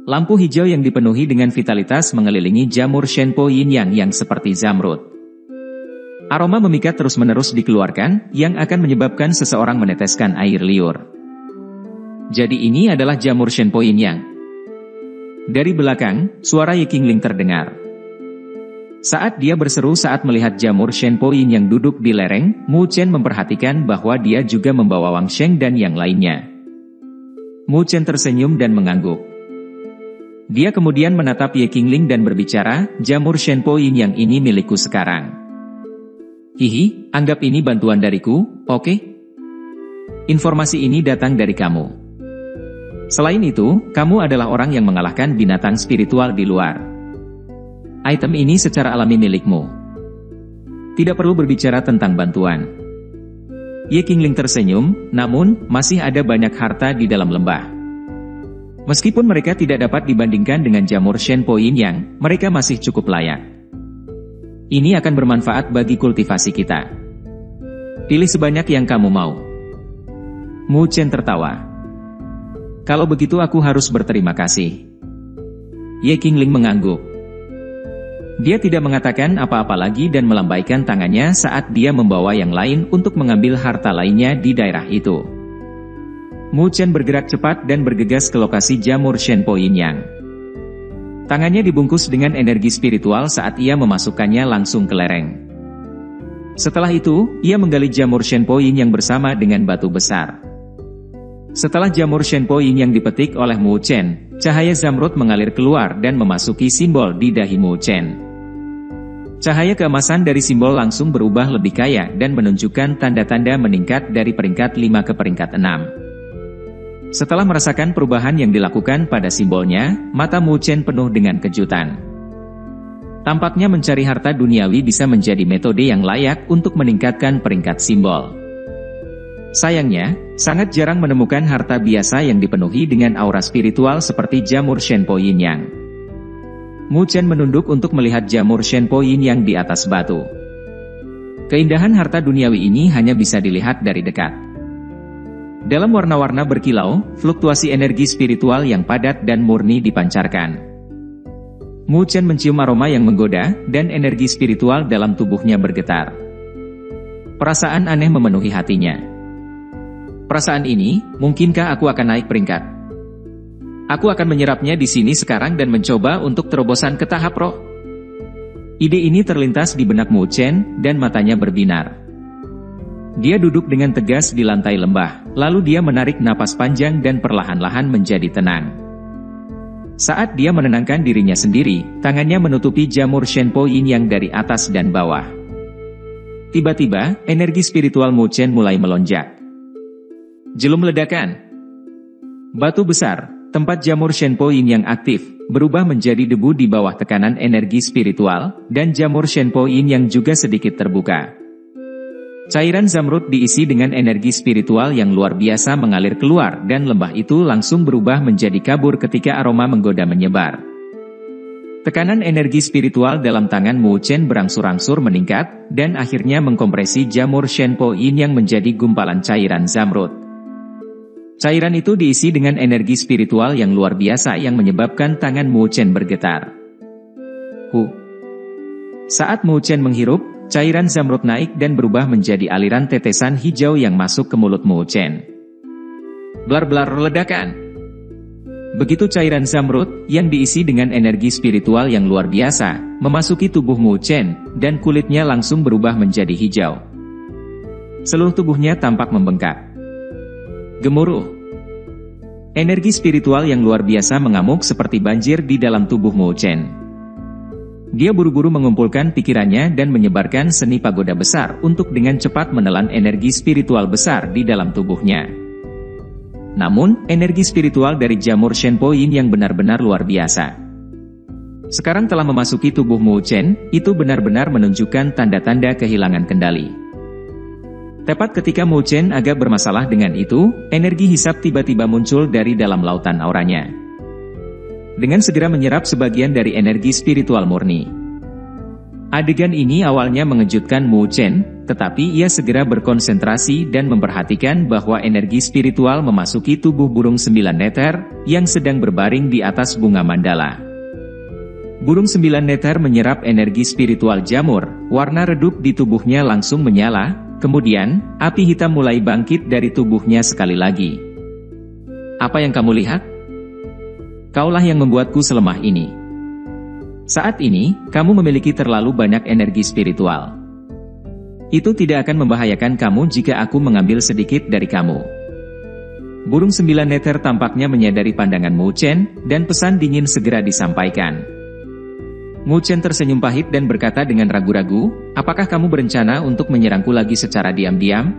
Lampu hijau yang dipenuhi dengan vitalitas mengelilingi jamur Shenpo Yin yang seperti zamrud. Aroma memikat terus-menerus dikeluarkan, yang akan menyebabkan seseorang meneteskan air liur. Jadi ini adalah jamur Shenpo Yin yang. Dari belakang, suara Ye Qingling terdengar. Saat dia berseru saat melihat jamur Shenpo Yin yang duduk di lereng, Mu Chen memperhatikan bahwa dia juga membawa Wang Sheng dan yang lainnya. Mu Chen tersenyum dan mengangguk. Dia kemudian menatap Ye Qingling dan berbicara, jamur Shenpo Yin yang ini milikku sekarang. Hihi, anggap ini bantuan dariku, oke? Informasi ini datang dari kamu. Selain itu, kamu adalah orang yang mengalahkan binatang spiritual di luar. Item ini secara alami milikmu. Tidak perlu berbicara tentang bantuan. Ye Qingling tersenyum, namun, masih ada banyak harta di dalam lembah. Meskipun mereka tidak dapat dibandingkan dengan jamur Shenpo Yin yang, mereka masih cukup layak. Ini akan bermanfaat bagi kultivasi kita. Pilih sebanyak yang kamu mau. Mu Chen tertawa. Kalau begitu aku harus berterima kasih. Ye Qingling mengangguk. Dia tidak mengatakan apa-apa lagi dan melambaikan tangannya saat dia membawa yang lain untuk mengambil harta lainnya di daerah itu. Mu Chen bergerak cepat dan bergegas ke lokasi jamur Shenpo Yin yang. Tangannya dibungkus dengan energi spiritual saat ia memasukkannya langsung ke lereng. Setelah itu, ia menggali jamur Shenpo Yin yang bersama dengan batu besar. Setelah jamur Shenpo Yin yang dipetik oleh Mu Chen, cahaya zamrud mengalir keluar dan memasuki simbol di dahi Mu Chen. Cahaya keemasan dari simbol langsung berubah lebih kaya dan menunjukkan tanda-tanda meningkat dari peringkat 5 ke peringkat 6. Setelah merasakan perubahan yang dilakukan pada simbolnya, mata Mu Chen penuh dengan kejutan. Tampaknya mencari harta duniawi bisa menjadi metode yang layak untuk meningkatkan peringkat simbol. Sayangnya, sangat jarang menemukan harta biasa yang dipenuhi dengan aura spiritual seperti jamur Shenpo Yin yang. Mu Chen menunduk untuk melihat jamur Shenpo Yin yang di atas batu. Keindahan harta duniawi ini hanya bisa dilihat dari dekat. Dalam warna-warna berkilau, fluktuasi energi spiritual yang padat dan murni dipancarkan. Mu Chen mencium aroma yang menggoda, dan energi spiritual dalam tubuhnya bergetar. Perasaan aneh memenuhi hatinya. Perasaan ini, mungkinkah aku akan naik peringkat? Aku akan menyerapnya di sini sekarang dan mencoba untuk terobosan ke tahap roh. Ide ini terlintas di benak Mu Chen, dan matanya berbinar. Dia duduk dengan tegas di lantai lembah, lalu dia menarik napas panjang dan perlahan-lahan menjadi tenang. Saat dia menenangkan dirinya sendiri, tangannya menutupi jamur Shenpo Yin yang dari atas dan bawah. Tiba-tiba, energi spiritual Mu Chen mulai melonjak. Jelum ledakan. Batu besar, tempat jamur Shenpo Yin yang aktif, berubah menjadi debu di bawah tekanan energi spiritual, dan jamur Shenpo Yin yang juga sedikit terbuka. Cairan zamrud diisi dengan energi spiritual yang luar biasa mengalir keluar dan lembah itu langsung berubah menjadi kabur ketika aroma menggoda menyebar. Tekanan energi spiritual dalam tangan Mu Chen berangsur-angsur meningkat, dan akhirnya mengkompresi jamur Shenpo Yin yang menjadi gumpalan cairan zamrud. Cairan itu diisi dengan energi spiritual yang luar biasa yang menyebabkan tangan Mu Chen bergetar. Saat Mu Chen menghirup, cairan zamrud naik dan berubah menjadi aliran tetesan hijau yang masuk ke mulut Mu Chen. Blar-blar ledakan. Begitu cairan zamrud, yang diisi dengan energi spiritual yang luar biasa, memasuki tubuh Mu Chen, dan kulitnya langsung berubah menjadi hijau. Seluruh tubuhnya tampak membengkak. Gemuruh. Energi spiritual yang luar biasa mengamuk seperti banjir di dalam tubuh Mu Chen. Dia buru-buru mengumpulkan pikirannya dan menyebarkan seni pagoda besar untuk dengan cepat menelan energi spiritual besar di dalam tubuhnya. Namun, energi spiritual dari jamur Shenpo Yin yang benar-benar luar biasa. Sekarang telah memasuki tubuh Mu Chen, itu benar-benar menunjukkan tanda-tanda kehilangan kendali. Tepat ketika Mu Chen agak bermasalah dengan itu, energi hisap tiba-tiba muncul dari dalam lautan auranya. Dengan segera menyerap sebagian dari energi spiritual murni. Adegan ini awalnya mengejutkan Mu Chen, tetapi ia segera berkonsentrasi dan memperhatikan bahwa energi spiritual memasuki tubuh burung 9 neter, yang sedang berbaring di atas bunga mandala. Burung 9 neter menyerap energi spiritual jamur, warna redup di tubuhnya langsung menyala, kemudian, api hitam mulai bangkit dari tubuhnya sekali lagi. Apa yang kamu lihat? Kaulah yang membuatku selemah ini. Saat ini, kamu memiliki terlalu banyak energi spiritual. Itu tidak akan membahayakan kamu jika aku mengambil sedikit dari kamu. Burung 9 neter tampaknya menyadari pandangan Mu Chen, dan pesan dingin segera disampaikan. Mu Chen tersenyum pahit dan berkata dengan ragu-ragu, apakah kamu berencana untuk menyerangku lagi secara diam-diam?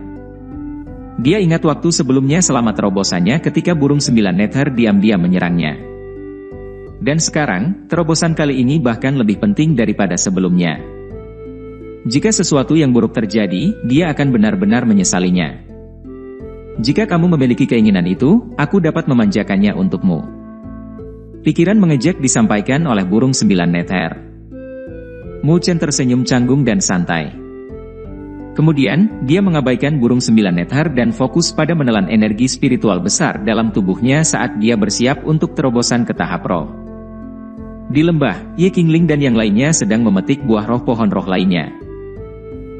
Dia ingat waktu sebelumnya selama terobosannya ketika burung 9 neter diam-diam menyerangnya. Dan sekarang, terobosan kali ini bahkan lebih penting daripada sebelumnya. Jika sesuatu yang buruk terjadi, dia akan benar-benar menyesalinya. Jika kamu memiliki keinginan itu, aku dapat memanjakannya untukmu. Pikiran mengejek disampaikan oleh burung 9 neter. Mu Chen tersenyum canggung dan santai. Kemudian, dia mengabaikan burung 9 neter dan fokus pada menelan energi spiritual besar dalam tubuhnya saat dia bersiap untuk terobosan ke tahap roh. Di lembah, Ye Qingling dan yang lainnya sedang memetik buah roh pohon roh lainnya.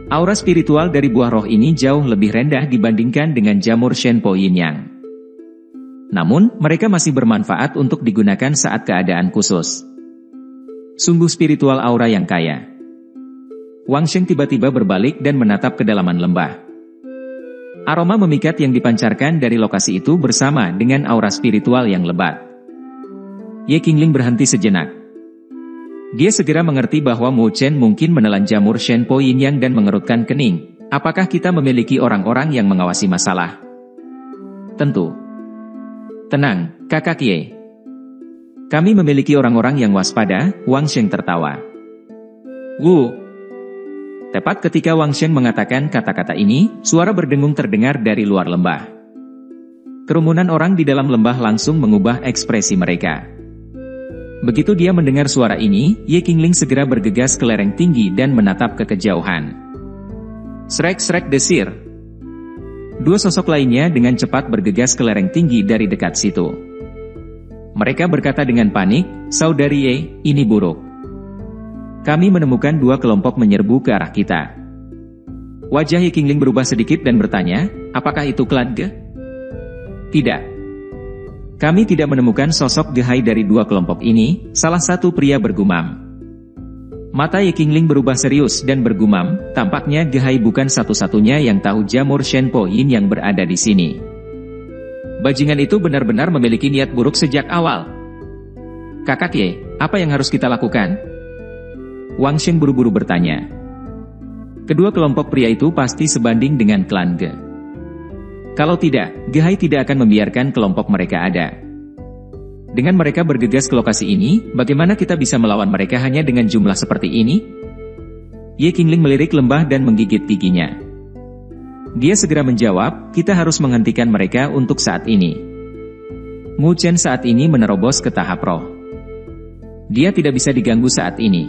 Aura spiritual dari buah roh ini jauh lebih rendah dibandingkan dengan jamur Shenpo Yin Yang. Namun, mereka masih bermanfaat untuk digunakan saat keadaan khusus. Sungguh spiritual aura yang kaya. Wang Sheng tiba-tiba berbalik dan menatap kedalaman lembah. Aroma memikat yang dipancarkan dari lokasi itu bersama dengan aura spiritual yang lebat. Ye Qingling berhenti sejenak. Dia segera mengerti bahwa Mu Chen mungkin menelan jamur Shenpo Yin Yang dan mengerutkan kening. Apakah kita memiliki orang-orang yang mengawasi masalah? Tentu. Tenang, Kakak Ye. Kami memiliki orang-orang yang waspada, Wang Sheng tertawa. Wu. Tepat ketika Wang Sheng mengatakan kata-kata ini, suara berdengung terdengar dari luar lembah. Kerumunan orang di dalam lembah langsung mengubah ekspresi mereka. Begitu dia mendengar suara ini, Ye Qingling segera bergegas ke lereng tinggi dan menatap ke kejauhan. Srek-srek desir. Dua sosok lainnya dengan cepat bergegas ke lereng tinggi dari dekat situ. Mereka berkata dengan panik, Saudari Ye, ini buruk. Kami menemukan dua kelompok menyerbu ke arah kita. Wajah Ye Qingling berubah sedikit dan bertanya, apakah itu klan Ge? Tidak. Kami tidak menemukan sosok Gehai dari dua kelompok ini, salah satu pria bergumam. Mata Ye Qingling berubah serius dan bergumam, tampaknya Gehai bukan satu-satunya yang tahu jamur Shenpo Yin yang berada di sini. Bajingan itu benar-benar memiliki niat buruk sejak awal. Kakak Ye, apa yang harus kita lakukan? Wang Sheng buru-buru bertanya. Kedua kelompok pria itu pasti sebanding dengan klan Ge. Kalau tidak, Gehai tidak akan membiarkan kelompok mereka ada. Dengan mereka bergegas ke lokasi ini, bagaimana kita bisa melawan mereka hanya dengan jumlah seperti ini? Ye Qingling melirik lembah dan menggigit giginya. Dia segera menjawab, kita harus menghentikan mereka untuk saat ini. Mu Chen saat ini menerobos ke tahap roh. Dia tidak bisa diganggu saat ini.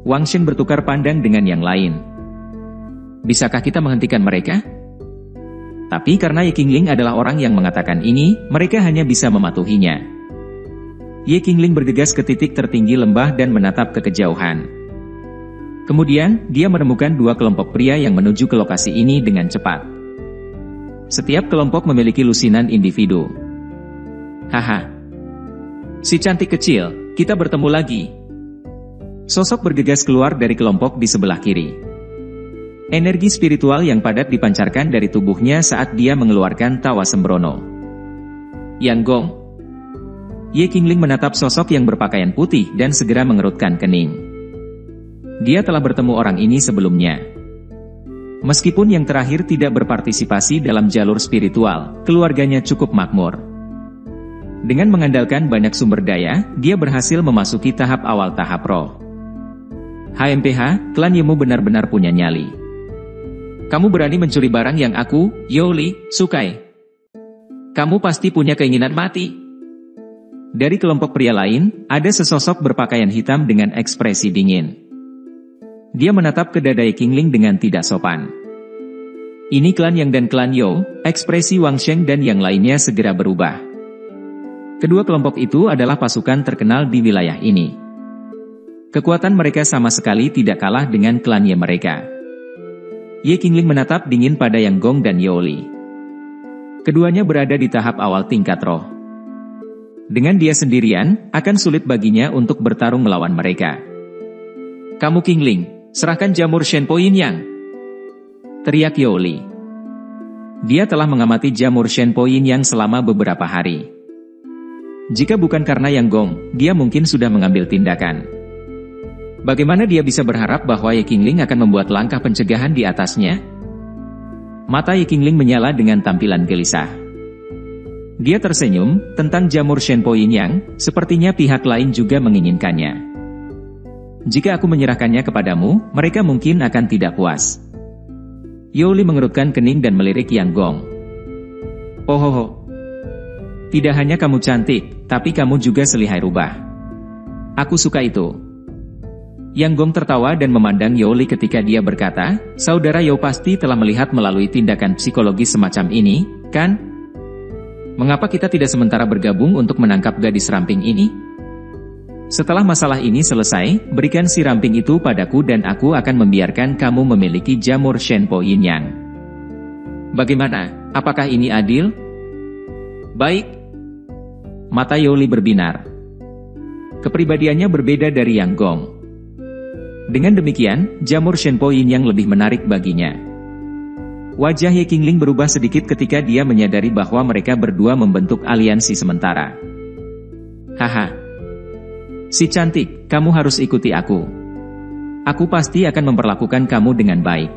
Wang Sheng bertukar pandang dengan yang lain. Bisakah kita menghentikan mereka? Tapi karena Ye Qingling adalah orang yang mengatakan ini, mereka hanya bisa mematuhinya. Ye Qingling bergegas ke titik tertinggi lembah dan menatap ke kejauhan. Kemudian, dia menemukan dua kelompok pria yang menuju ke lokasi ini dengan cepat. Setiap kelompok memiliki lusinan individu. Haha. Si cantik kecil, kita bertemu lagi. Sosok bergegas keluar dari kelompok di sebelah kiri. Energi spiritual yang padat dipancarkan dari tubuhnya saat dia mengeluarkan tawa sembrono. Yang Gong. Ye Qingling menatap sosok yang berpakaian putih dan segera mengerutkan kening. Dia telah bertemu orang ini sebelumnya. Meskipun yang terakhir tidak berpartisipasi dalam jalur spiritual, keluarganya cukup makmur. Dengan mengandalkan banyak sumber daya, dia berhasil memasuki tahap awal tahap roh. HMPH, klan Yemu benar-benar punya nyali. Kamu berani mencuri barang yang aku, Yoli, sukai. Kamu pasti punya keinginan mati. Dari kelompok pria lain, ada sesosok berpakaian hitam dengan ekspresi dingin. Dia menatap ke dada Ye Qingling dengan tidak sopan. Ini klan Yang dan klan You, ekspresi Wang Sheng dan yang lainnya segera berubah. Kedua kelompok itu adalah pasukan terkenal di wilayah ini. Kekuatan mereka sama sekali tidak kalah dengan klan Ye mereka. Ye Qingling menatap dingin pada Yang Gong dan Yoli. Keduanya berada di tahap awal tingkat roh. Dengan dia sendirian, akan sulit baginya untuk bertarung melawan mereka. Kamu Qingling, serahkan jamur Shenpo Yin Yang, teriak Yoli. Dia telah mengamati jamur Shenpo Yin Yang selama beberapa hari. Jika bukan karena Yang Gong, dia mungkin sudah mengambil tindakan. Bagaimana dia bisa berharap bahwa Ye Qingling akan membuat langkah pencegahan di atasnya? Mata Ye Qingling menyala dengan tampilan gelisah. Dia tersenyum, tentang jamur Shenpo Yin Yang, sepertinya pihak lain juga menginginkannya. Jika aku menyerahkannya kepadamu, mereka mungkin akan tidak puas. Yoli mengerutkan kening dan melirik Yang Gong. Oh. Tidak hanya kamu cantik, tapi kamu juga selihai rubah. Aku suka itu. Yang Gong tertawa dan memandang Yoli ketika dia berkata, saudara Yo pasti telah melihat melalui tindakan psikologis semacam ini, kan? Mengapa kita tidak sementara bergabung untuk menangkap gadis ramping ini? Setelah masalah ini selesai, berikan si ramping itu padaku dan aku akan membiarkan kamu memiliki jamur Shenpo Yin Yang. Bagaimana? Apakah ini adil? Baik. Mata Yoli berbinar. Kepribadiannya berbeda dari Yang Gong. Dengan demikian, jamur Shenpo Yin Yang lebih menarik baginya. Wajah Ye Qingling berubah sedikit ketika dia menyadari bahwa mereka berdua membentuk aliansi sementara. Haha. Si cantik, kamu harus ikuti aku. Aku pasti akan memperlakukan kamu dengan baik.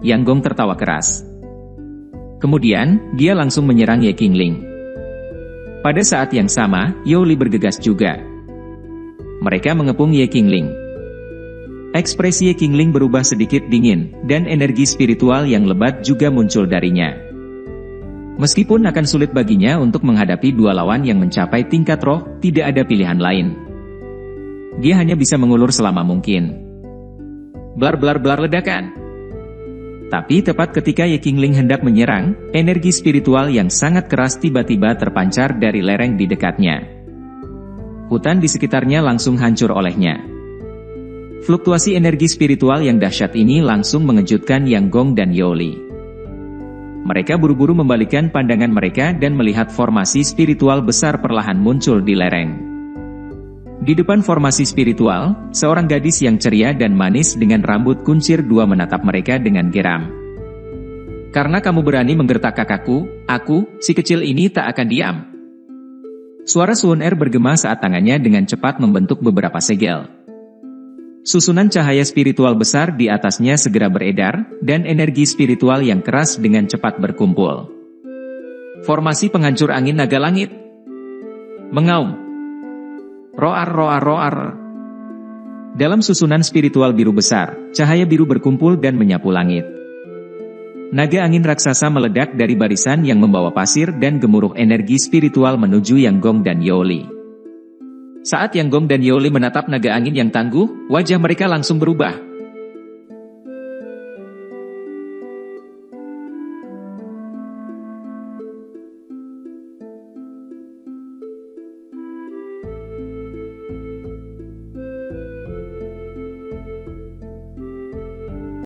Yang Gong tertawa keras. Kemudian, dia langsung menyerang Ye Qingling. Pada saat yang sama, Yoli bergegas juga. Mereka mengepung Ye Qingling. Ekspresi Ye Qingling berubah sedikit dingin, dan energi spiritual yang lebat juga muncul darinya. Meskipun akan sulit baginya untuk menghadapi dua lawan yang mencapai tingkat roh, tidak ada pilihan lain. Dia hanya bisa mengulur selama mungkin. Blar ledakan. Tapi tepat ketika Ye Qingling hendak menyerang, energi spiritual yang sangat keras tiba-tiba terpancar dari lereng di dekatnya. Hutan di sekitarnya langsung hancur olehnya. Fluktuasi energi spiritual yang dahsyat ini langsung mengejutkan Yang Gong dan Yoli. Mereka buru-buru membalikkan pandangan mereka dan melihat formasi spiritual besar perlahan muncul di lereng. Di depan formasi spiritual, seorang gadis yang ceria dan manis dengan rambut kuncir dua menatap mereka dengan geram. Karena kamu berani menggertak kakakku, aku, si kecil ini tak akan diam. Suara Suun Er bergema saat tangannya dengan cepat membentuk beberapa segel. Susunan cahaya spiritual besar di atasnya segera beredar, dan energi spiritual yang keras dengan cepat berkumpul. Formasi penghancur angin naga langit. Mengaum. Roar. Dalam susunan spiritual biru besar, cahaya biru berkumpul dan menyapu langit. Naga angin raksasa meledak dari barisan yang membawa pasir dan gemuruh energi spiritual menuju Yang Gong dan Yoli. Saat Yang Gong dan Yoli menatap naga angin yang tangguh, wajah mereka langsung berubah.